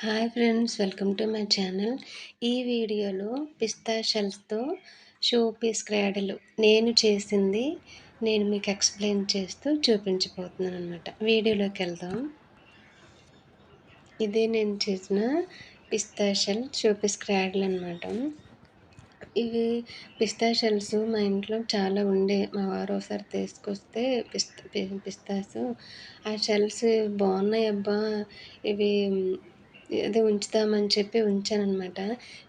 Hi friends, welcome to my channel. ఈ వీడియోలో పిస్తా షెల్స్తో show piece cradle నేను చేసింది నేను మీకు ఎక్స్ప్లెయిన్ చేస్తూ చూపించబోతున్నాను అనమాట. వీడియోలోకి వెళ్దాం. ఇదే నేను చేసిన పిస్తా షెల్ షో పీస్ క్రాడిల్ అనమాట. ఇవి పిస్తా షెల్స్ మా ఇంట్లో చాలా ఉండే. మా వారు ఒకసారి తీసుకొస్తే పిస్తాస్ ఆ షెల్స్ బాగున్నాయి అబ్బా, ఇవి అదే ఉంచుతామని చెప్పి ఉంచానన్నమాట.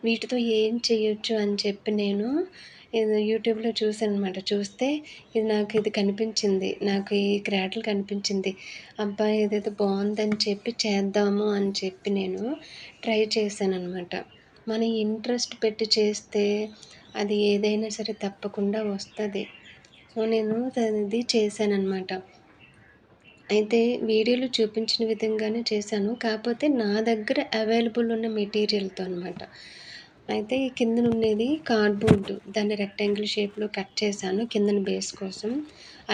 వీటితో ఏం చేయొచ్చు అని చెప్పి నేను ఇది యూట్యూబ్లో చూసాను అనమాట. చూస్తే ఇది కనిపించింది, నాకు ఈ క్రాడిల్ కనిపించింది. అబ్బా, ఇదేదో బాగుందని చెప్పి చేద్దాము అని చెప్పి నేను ట్రై చేశాను అనమాట. మనం ఇంట్రెస్ట్ పెట్టి చేస్తే అది ఏదైనా సరే తప్పకుండా వస్తుంది. సో నేను ఇది చేశానన్నమాట. అయితే వీడియోలో చూపించిన విధంగానే చేశాను, కాకపోతే నా దగ్గర అవైలబుల్ ఉన్న మెటీరియల్తో అనమాట. అయితే ఈ కిందన ఉండేది కార్డ్బోర్డ్, దాన్ని రెక్టాంగిల్ షేప్లో కట్ చేశాను కిందన బేస్ కోసం.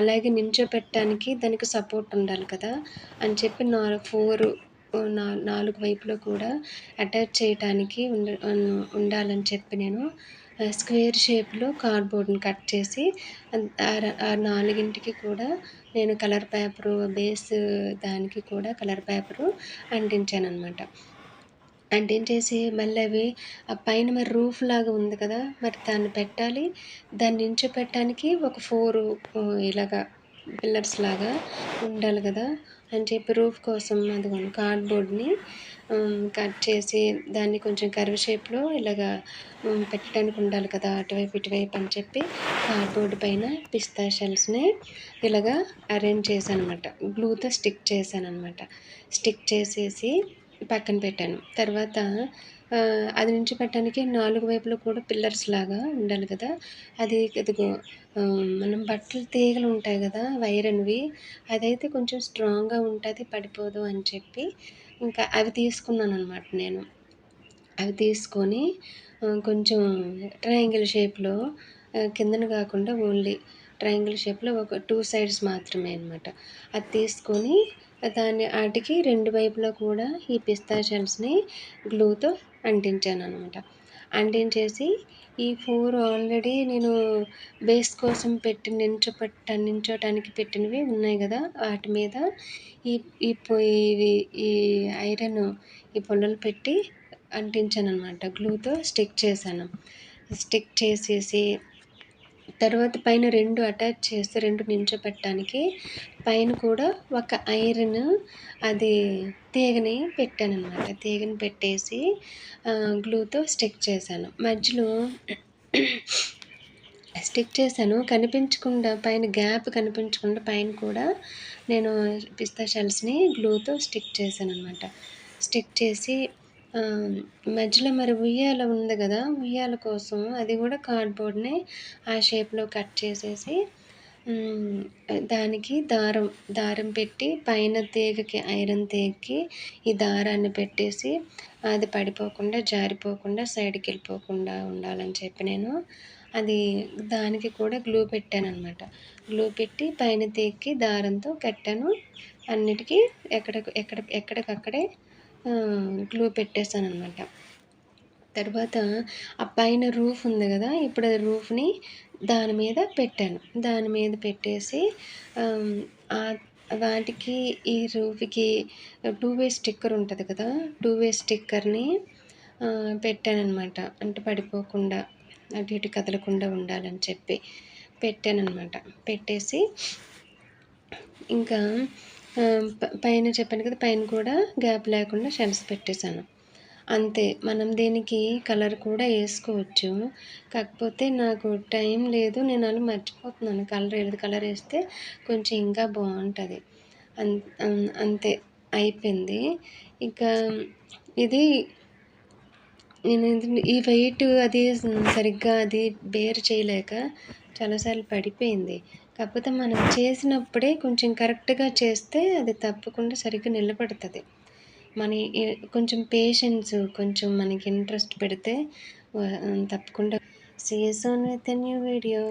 అలాగే నించోపెట్టడానికి దానికి సపోర్ట్ ఉండాలి కదా అని చెప్పి నాలుగు వైపులో కూడా అటాచ్ చేయడానికి ఉండాలని చెప్పి నేను స్క్వేర్ షేప్లో కార్డ్బోర్డ్ని కట్ చేసి ఆ నాలుగింటికి కూడా నేను కలర్ పేపరు బేస్ దానికి కూడా కలర్ పేపరు అంటించాను అనమాట. అంటించేసి మళ్ళీ అవి ఆ పైన మరి రూఫ్ లాగా ఉంది కదా, మరి దాన్ని పెట్టాలి. దాన్ని నించోపెట్టడానికి ఒక 4 ఇలాగా పిల్లర్స్ లాగా ఉండాలి కదా అని చెప్పి రూఫ్ కోసం అదిగోండి కార్డ్బోర్డ్ని కట్ చేసి దాన్ని కొంచెం కర్వ్ షేప్లో ఇలాగా పెట్టడానికి ఉండాలి కదా అటువైపు ఇటువైపు అని చెప్పి కార్డ్బోర్డ్ పైన పిస్తా షెల్స్ని ఇలాగా అరేంజ్ చేశాను అనమాట. గ్లూతో స్టిక్ చేశాను అనమాట. స్టిక్ చేసేసి పక్కన పెట్టాను. తర్వాత అది నించోపెట్టడానికి 4 వైపులో కూడా పిల్లర్స్ లాగా ఉండాలి కదా, అది ఇదిగో మనం బట్టలు తీగలు ఉంటాయి కదా వైరన్వి, అదైతే కొంచెం స్ట్రాంగ్గా ఉంటుంది, పడిపోదు అని చెప్పి ఇంకా అవి తీసుకున్నాను అనమాట నేను. అవి తీసుకొని కొంచెం ట్రయాంగిల్ షేప్లో కిందన కాకుండా ఓన్లీ ట్రయాంగిల్ షేప్లో ఒక 2 సైడ్స్ మాత్రమే అనమాట. అది తీసుకొని వాటికి 2 వైపులా కూడా ఈ పిస్తా షెల్స్ని గ్లూతో అంటించాను అనమాట. అంటించేసి ఈ 4 ఆల్రెడీ నేను బేస్ కోసం నించోటానికి పెట్టినవి ఉన్నాయి కదా, వాటి మీద ఈ ఈ ఐరన్ ఈ పుల్లలు పెట్టి అంటించాను అనమాట. గ్లూతో స్టిక్ చేశాను. స్టిక్ చేసేసి తర్వాత పైన 2 అటాచ్ చేస్తే 2 నించోపెట్టడానికి పైన కూడా ఒక ఐరన్ అది తీగని పెట్టానన్నమాట. తీగని పెట్టేసి గ్లూతో స్టిక్ చేశాను. మధ్యలో స్టిక్ చేశాను, కనిపించకుండా పైన గ్యాప్ కనిపించకుండా పైన కూడా నేను పిస్తా షెల్స్ని గ్లూతో స్టిక్ చేశాను అనమాట. స్టిక్ చేసి మధ్యలో మరి ఉయ్యాల ఉంది కదా, ఉయ్యాల కోసం అది కూడా కార్డ్బోర్డ్ని ఆ షేప్లో కట్ చేసేసి దానికి దారం పెట్టి పైన తీగకి ఐరన్ తీగకి ఈ దారాన్ని పెట్టేసి అది పడిపోకుండా జారిపోకుండా సైడ్కి వెళ్ళిపోకుండా ఉండాలని చెప్పి నేను దానికి కూడా గ్లూ పెట్టాను అనమాట. గ్లూ పెట్టి పైన తీగకి దారంతో కట్టాను. అన్నిటికీ ఎక్కడికక్కడే గ్లూ పెట్టేశాను అనమాట. తర్వాత ఆ పైన రూఫ్ ఉంది కదా, ఇప్పుడు ఆ రూఫ్ని దాని మీద పెట్టాను. దాని మీద పెట్టేసి వాటికి ఈ రూఫ్కి 2 వే స్టిక్కర్ ఉంటుంది కదా, 2 వే స్టిక్కర్ని పెట్టానన్నమాట. అంటే పడిపోకుండా అటు ఇటు కదలకుండా ఉండాలని చెప్పి పెట్టానన్నమాట. పెట్టేసి ఇంకా పైన చెప్పాను కదా, పైన కూడా గ్యాప్ లేకుండా షెల్స్ పెట్టేశాను. అంతే. మనం దీనికి కలర్ కూడా వేసుకోవచ్చు, కాకపోతే నాకు టైం లేదు, నేను అలా మర్చిపోతున్నాను. కలర్ వేస్తే కొంచెం ఇంకా బాగుంటుంది. అంతే, అయిపోయింది. ఇంకా ఇది నేను ఈ వెయిట్ అది సరిగ్గా అది బేర్ చేయలేక చాలాసార్లు పడిపోయింది. కాకపోతే మనం చేసినప్పుడే కొంచెం కరెక్ట్గా చేస్తే అది తప్పకుండా సరిగ్గా నిలబడుతుంది. కొంచెం పేషెన్స్, కొంచెం మనకి ఇంట్రెస్ట్ పెడితే తప్పకుండా. See you soon with a new video.